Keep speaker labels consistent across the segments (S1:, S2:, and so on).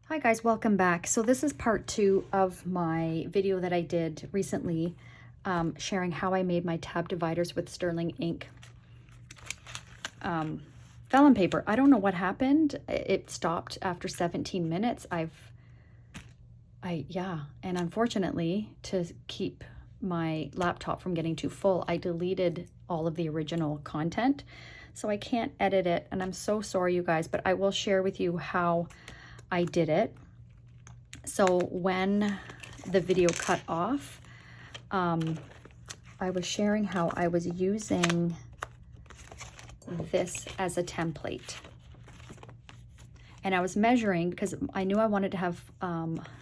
S1: Hi guys, welcome back. So this is part 2 of my video that I did recently, sharing how I made my tab dividers with sterling ink vellum paper. I don't know what happened. It stopped after 17 minutes. And unfortunately, to keep my laptop from getting too full, I deleted all of the original content. So I can't edit it, and I'm so sorry, you guys, but I will share with you how I did it. So when the video cut off, I was sharing how I was using this as a template. And I was measuring because I knew I wanted to have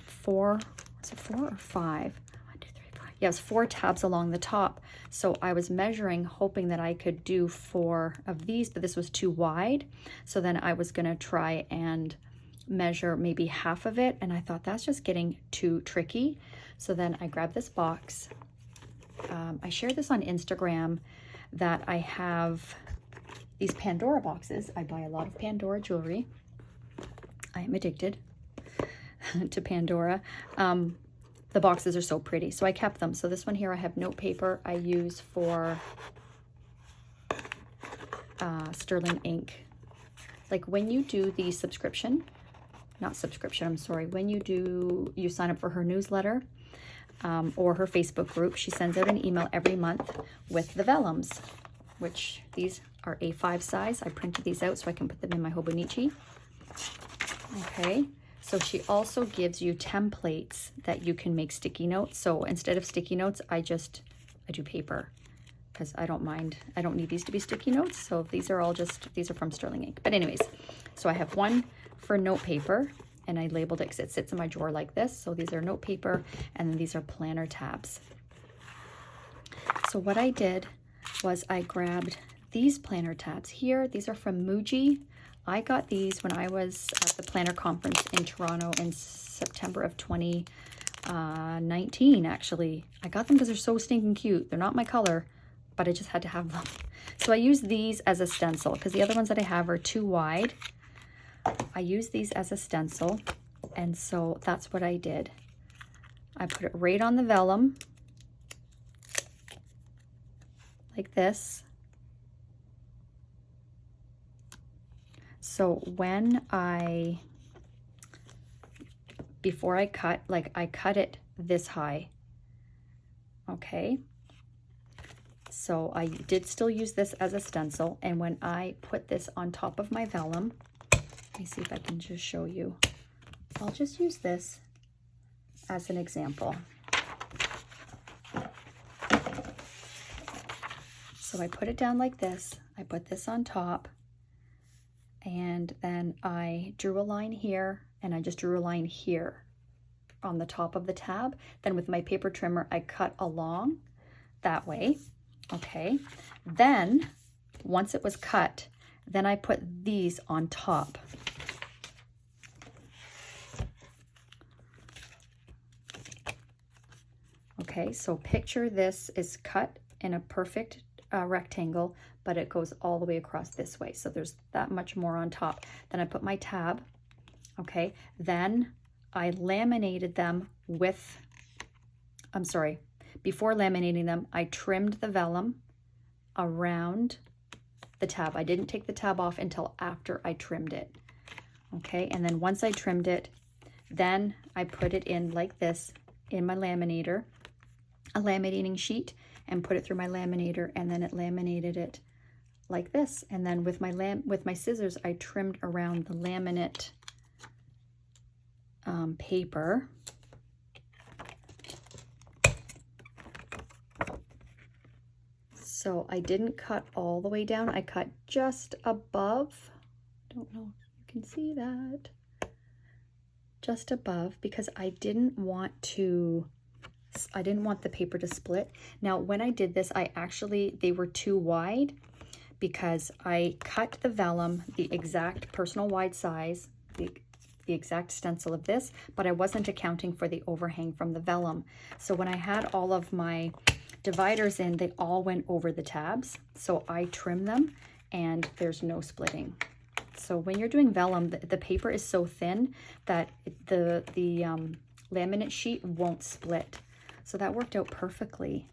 S1: four or five? 1, 2, 3, 4. Yeah, it was 4 tabs along the top. So I was measuring, hoping that I could do 4 of these, but this was too wide. So then I was gonna try and measure maybe half of it, and I thought that's just getting too tricky. So then I grabbed this box. I shared this on Instagram that I have these Pandora boxes. I buy a lot of Pandora jewelry. I am addicted to Pandora. The boxes are so pretty, so I kept them. So this one here, I have note paper I use for sterling ink. Like when you do the subscription, not subscription, I'm sorry, when you sign up for her newsletter or her Facebook group, she sends out an email every month with the vellums, which these are A5 size. I printed these out so I can put them in my Hobonichi. Okay, so she also gives you templates that you can make sticky notes. So instead of sticky notes, I do paper because I don't mind. I don't need these to be sticky notes. So these are from sterling ink. But anyways, so I have one for note paper, and I labeled it because it sits in my drawer like this. So these are note paper, and then these are planner tabs. So what I did was I grabbed these planner tabs here. These are from Muji. I got these when I was at the planner conference in Toronto in September of 2019, actually. I got them because they're so stinking cute. They're not my color, but I just had to have them. So I use these as a stencil because the other ones that I have are too wide. I use these as a stencil, and so that's what I did. I put it right on the vellum, like this. So before I cut, like I cut it this high, okay? So I did still use this as a stencil, and when I put this on top of my vellum, let me see if I can just show you. I'll just use this as an example. So I put it down like this. I put this on top, and then I drew a line here, and I just drew a line here on the top of the tab. Then with my paper trimmer, I cut along that way. Okay, then once it was cut, then I put these on top. Okay, so picture this is cut in a perfect rectangle, but it goes all the way across this way. So there's that much more on top. Then I put my tab, okay? Then I laminated them with, before laminating them, I trimmed the vellum around the tab. I didn't take the tab off until after I trimmed it. Okay, and then once I trimmed it, then I put it in like this in my laminator, a laminating sheet, and put it through my laminator, and then it laminated it like this. And then with my scissors, I trimmed around the laminate paper. So I didn't cut all the way down. I cut just above. Don't know if you can see that. Just above, because I didn't want the paper to split. Now, when I did this, they were too wide because I cut the vellum the exact personal wide size, the exact stencil of this, but I wasn't accounting for the overhang from the vellum. So when I had all of my dividers in, they all went over the tabs. So I trimmed them, and there's no splitting. So when you're doing vellum, the paper is so thin that the laminate sheet won't split. So that worked out perfectly.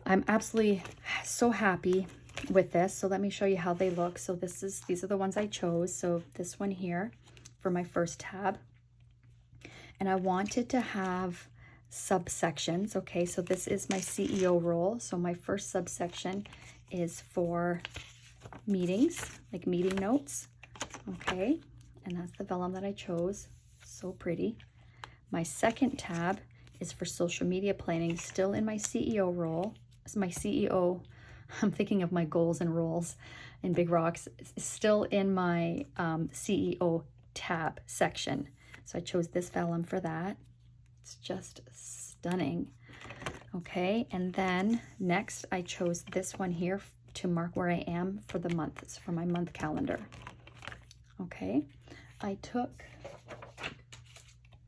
S1: I'm absolutely so happy with this. So let me show you how they look. So these are the ones I chose. So this one here for my first tab. And I wanted to have subsections. Okay, so this is my CEO roll. So my first subsection is for meetings, like meeting notes. Okay, and that's the vellum that I chose. So pretty. My second tab is for social media planning, still in my CEO roll. It's my CEO, I'm thinking of my goals and roles in Big Rocks, still in my CEO tab section. So I chose this vellum for that. It's just stunning. Okay, and then next I chose this one here to mark where I am for the month. It's for my month calendar. Okay, I took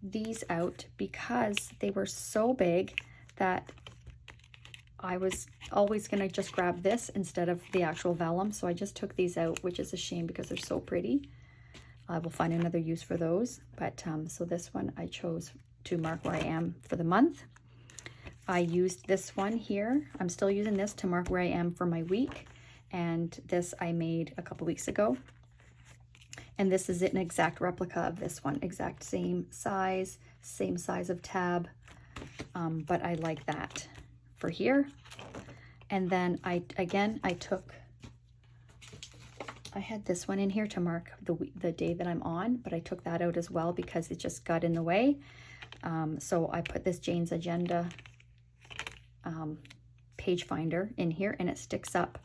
S1: these out because they were so big that I was always going to just grab this instead of the actual vellum. So I just took these out, which is a shame because they're so pretty. I will find another use for those. But so this one I chose to mark where I am for the month. I used this one here. I'm still using this to mark where I am for my week. And this I made a couple weeks ago. And this is an exact replica of this one, exact same size of tab. But I like that for here. And then I had this one in here to mark the day that I'm on, but I took that out as well because it just got in the way. So I put this Jane's Agenda page finder in here, and it sticks up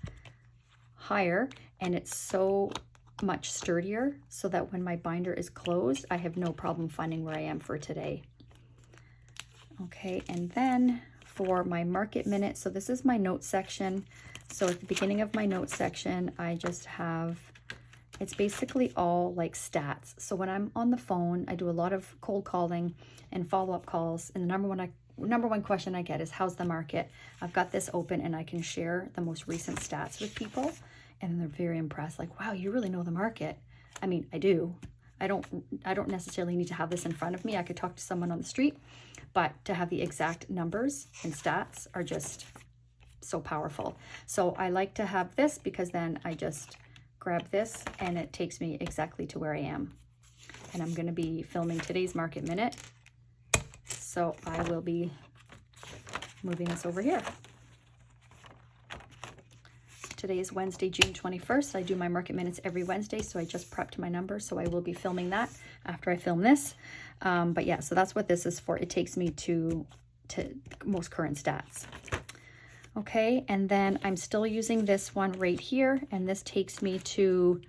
S1: higher, and it's so much sturdier so that when my binder is closed, I have no problem finding where I am for today. Okay, and then for my market minute, so this is my notes section. So at the beginning of my notes section, I just have, it's basically all like stats. So when I'm on the phone, I do a lot of cold calling and follow-up calls, and the number one question I get is, how's the market? I've got this open and I can share the most recent stats with people, and they're very impressed, like, wow, you really know the market. I mean, I do. I don't necessarily need to have this in front of me. I could talk to someone on the street, but to have the exact numbers and stats are just so powerful. So I like to have this because then I just grab this and it takes me exactly to where I am. And I'm going to be filming today's market minute. So I will be moving this over here. Today is Wednesday, June 21st. I do my market minutes every Wednesday, so I just prepped my numbers, so I will be filming that after I film this. But yeah, so that's what this is for. It takes me to most current stats. Okay, and then I'm still using this one right here, and this takes me to,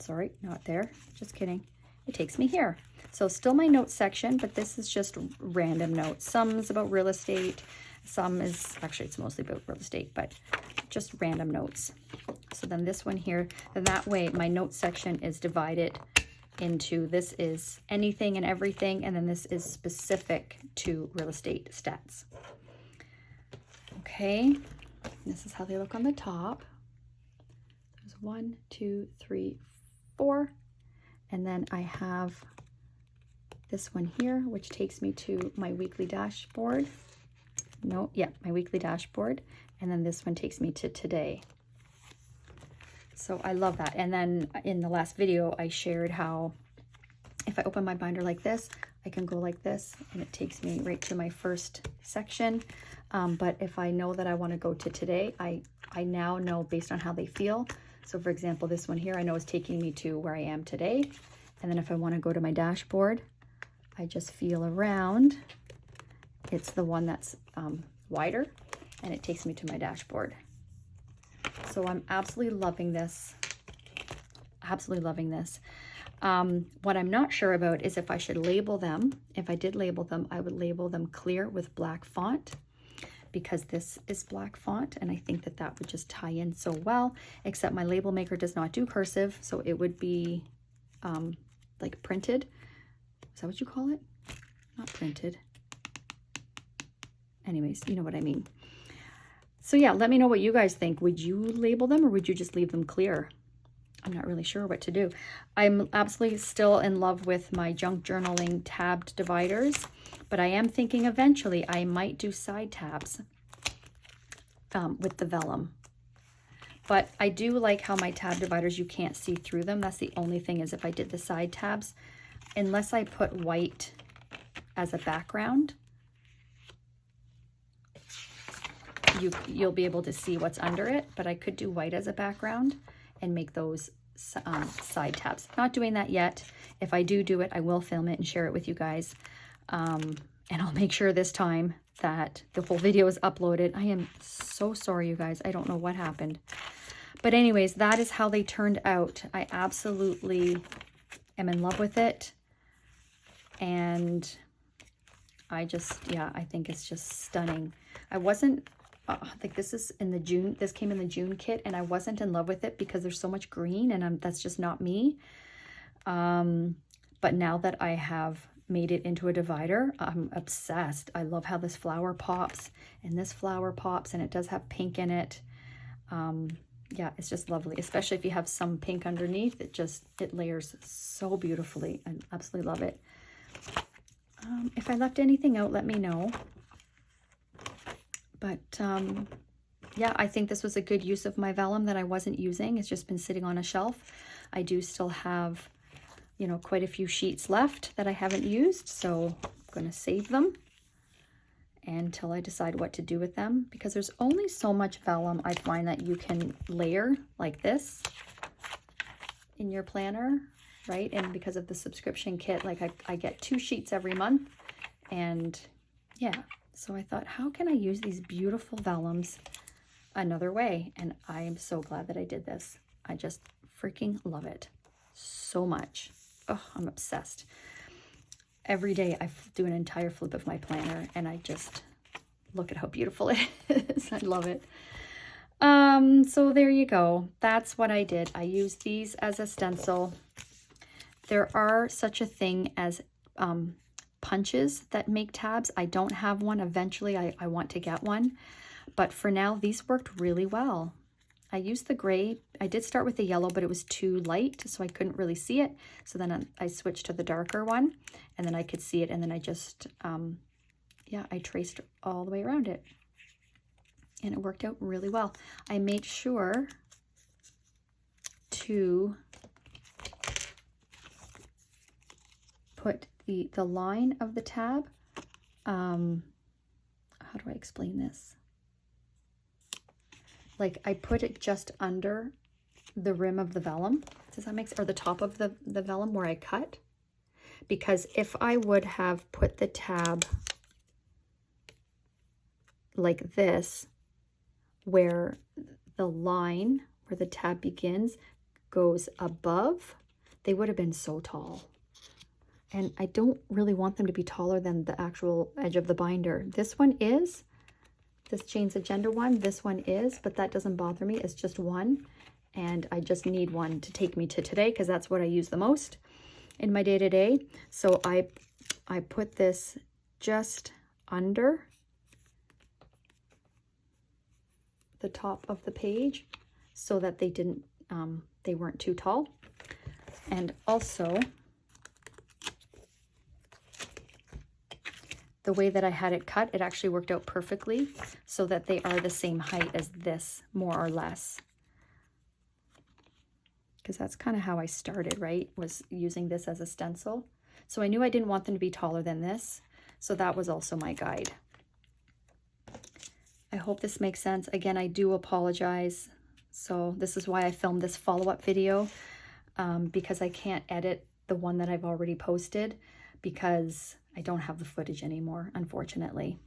S1: sorry, not there, just kidding. It takes me here. So still my notes section, but this is just random notes. Some is about real estate. Some is, actually it's mostly about real estate, but just random notes. So then this one here, then that way my notes section is divided into, this is anything and everything, and then this is specific to real estate stats. Okay, this is how they look on the top. There's 1, 2, 3, 4, and then I have this one here, which takes me to my weekly dashboard. No, yeah, my weekly dashboard. And then this one takes me to today. So I love that. And then in the last video, I shared how if I open my binder like this, I can go like this and it takes me right to my first section. But if I know that I want to go to today, I now know based on how they feel. So for example, this one here, I know is taking me to where I am today. And then if I want to go to my dashboard, I just feel around. It's the one that's wider, and it takes me to my dashboard. So I'm absolutely loving this. Absolutely loving this. What I'm not sure about is if I should label them. If I did label them, I would label them clear with black font, because this is black font, and I think that that would just tie in so well, except my label maker does not do cursive, so it would be like printed. Is that what you call it? Not printed. Anyways, you know what I mean. So yeah, let me know what you guys think. Would you label them or would you just leave them clear? I'm not really sure what to do. I'm absolutely still in love with my junk journaling tabbed dividers, but I am thinking eventually I might do side tabs with the vellum. But I do like how my tab dividers, you can't see through them. That's the only thing, is if I did the side tabs, unless I put white as a background, you'll be able to see what's under it. But I could do white as a background and make those side tabs. Not doing that yet. If I do it, I will film it and share it with you guys. And I'll make sure this time that the whole video is uploaded. I am so sorry, you guys. I don't know what happened. But anyways, that is how they turned out. I absolutely am in love with it. And I just, yeah, I think it's just stunning. I wasn't, like this is in the June, this came in the June kit, and I wasn't in love with it because there's so much green, and that's just not me. But now that I have made it into a divider, I'm obsessed. I love how this flower pops, and this flower pops, and it does have pink in it. Yeah, it's just lovely, especially if you have some pink underneath. It layers so beautifully. I absolutely love it. If I left anything out, let me know. But yeah, I think this was a good use of my vellum that I wasn't using. It's just been sitting on a shelf. I do still have, you know, quite a few sheets left that I haven't used, so I'm going to save them until I decide what to do with them, because there's only so much vellum I find that you can layer like this in your planner, right? And because of the subscription kit, like I get 2 sheets every month, and yeah, so I thought, how can I use these beautiful vellums another way? And I am so glad that I did this. I just freaking love it so much. Oh, I'm obsessed. Every day I do an entire flip of my planner, and I just look at how beautiful it is. I love it. So there you go. That's what I did. I used these as a stencil. There are such a thing as punches that make tabs. I don't have one. Eventually I want to get one, but for now these worked really well. I used the gray. I did start with the yellow, but it was too light, so I couldn't really see it. So then I switched to the darker one, and then I could see it, and then I just, yeah, I traced all the way around it. And it worked out really well. I made sure to put the line of the tab, how do I explain this? Like I put it just under the rim of the vellum. Does that make sense? Or the top of the vellum where I cut. Because if I would have put the tab like this, where the line where the tab begins goes above, they would have been so tall. And I don't really want them to be taller than the actual edge of the binder. This one is. This Jane's Agenda one, this one is, but that doesn't bother me. It's just one, and I just need one to take me to today because that's what I use the most in my day-to-day. So I put this just under the top of the page so that they didn't, they weren't too tall. And also, the way that I had it cut, it actually worked out perfectly so that they are the same height as this, more or less. Because that's kind of how I started, right? Was using this as a stencil. So I knew I didn't want them to be taller than this. So that was also my guide. I hope this makes sense. Again, I do apologize. So this is why I filmed this follow-up video, because I can't edit the one that I've already posted because I don't have the footage anymore, unfortunately.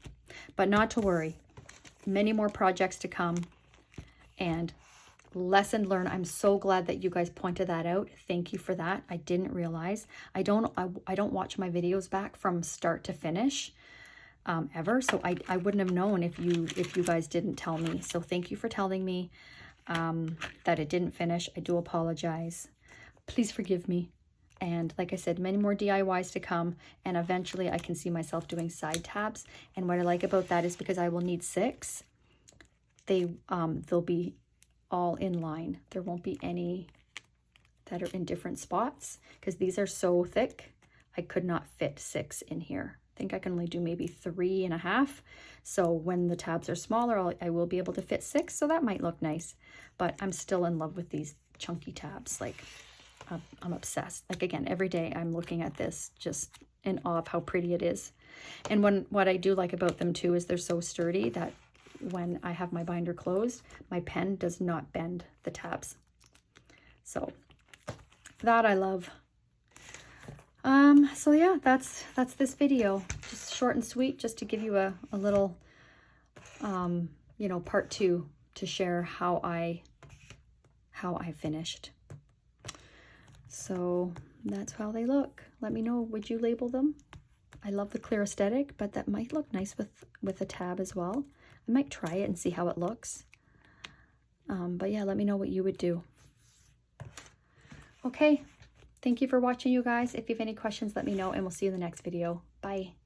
S1: But not to worry. Many more projects to come. And lesson learned. I'm so glad that you guys pointed that out. Thank you for that. I didn't realize. I don't watch my videos back from start to finish ever. So I wouldn't have known if you guys didn't tell me. So thank you for telling me that it didn't finish. I do apologize. Please forgive me. And like I said, many more DIYs to come, and eventually I can see myself doing side tabs. And what I like about that is because I will need 6, they'll be all in line. There won't be any that are in different spots because these are so thick. I could not fit 6 in here. I think I can only do maybe 3.5. So when the tabs are smaller, I will be able to fit 6. So that might look nice, but I'm still in love with these chunky tabs. Like I'm obsessed. Like again, every day I'm looking at this just in awe of how pretty it is. And what I do like about them too is they're so sturdy that when I have my binder closed, my pen does not bend the tabs. So that I love. So yeah, that's this video. Just short and sweet, just to give you a little, you know, part 2 to share how I finished. So that's how they look. Let me know, would you label them? I love the clear aesthetic, but that might look nice with a tab as well. I might try it and see how it looks. But yeah, let me know what you would do. Okay, thank you for watching, you guys. If you have any questions, let me know, and we'll see you in the next video. Bye.